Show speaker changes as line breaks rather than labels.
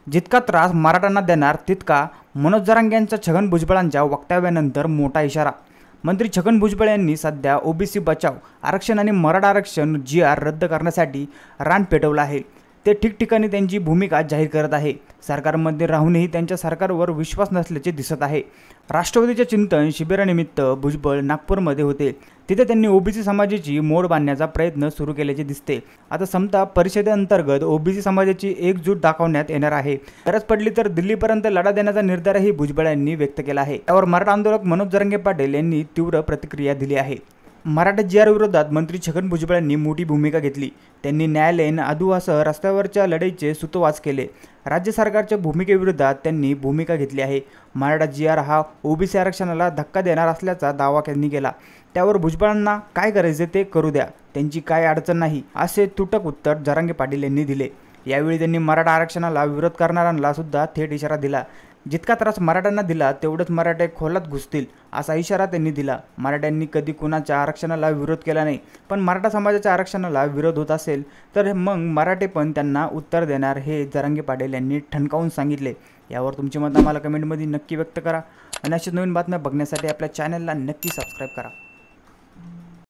जितका त्रास मराठ्यांना देणार तितका मनोज जरांगे यांच्या छगन भुजबळांच्या वक्तव्यानंतर मोठा इशारा। मंत्री छगन भुजबळ यांनी सध्या ओबीसी बचाव आरक्षण आणि मराठा आरक्षण GR रद्द करण्यासाठी रान पेटवलं आहे। ते ठिकठिकाणी त्यांची भूमिका जाहीर करत आहे। सरकारमध्ये राहूनही त्यांच्या सरकारवर विश्वास नसल्याचे दिसत आहे। राष्ट्रवादीच्या चिंतन शिबिरानिमित्त भुजबळ नागपूरमध्ये होते। तिथे त्यांनी ओबीसी समाजाची मोड बांधण्याचा प्रयत्न सुरू केल्याचे दिसते। आता समता परिषदेअंतर्गत ओबीसी समाजाची एकजूट दाखवण्यात येणार आहे। गरज पडली तर दिल्लीपर्यंत लढा देण्याचा निर्धारही भुजबळ यांनी व्यक्त केला आहे। त्यावर मराठा आंदोलक मनोज जरांगे पाटील यांनी तीव्र प्रतिक्रिया दिली आहे। मराठा GR विरोधात मंत्री छगन भुजबळ यांनी मोठी भूमिका घेतली। त्यांनी न्यायालयीन अदुवासह रस्त्यावरच्या लढाईचे सूतोवाच केले। राज्य सरकारच्या भूमिकेविरोधात त्यांनी भूमिका घेतली आहे। मराठा GR हा ओबीसी आरक्षणाला धक्का देणार असल्याचा दावा त्यांनी केला। त्यावर भुजबळांना काय करायचे ते करू द्या, त्यांची काय अडचण नाही, असे तुटक उत्तर जरांगे पाटील यांनी दिले। यावेळी त्यांनी मराठा आरक्षणाला विरोध करणाऱ्यांना सुद्धा थेट इशारा दिला। जितका त्रास मराठ्यांना दिला तेवढंच मराठे खोलात घुसतील असा इशारा त्यांनी दिला। मराठ्यांनी कधी कुणाच्या आरक्षणाला विरोध केला नाही, पण मराठा समाजाच्या आरक्षणाला विरोध होत असेल तर मग मराठे पण त्यांना उत्तर देणार, हे जरांगे पाटील यांनी ठणकावून सांगितले। यावर तुमचे मत आम्हाला कमेंटमध्ये नक्की व्यक्त करा आणि अशा नवीन बातम्या बघण्यासाठी आपल्या चॅनलला नक्की सबस्क्राईब करा।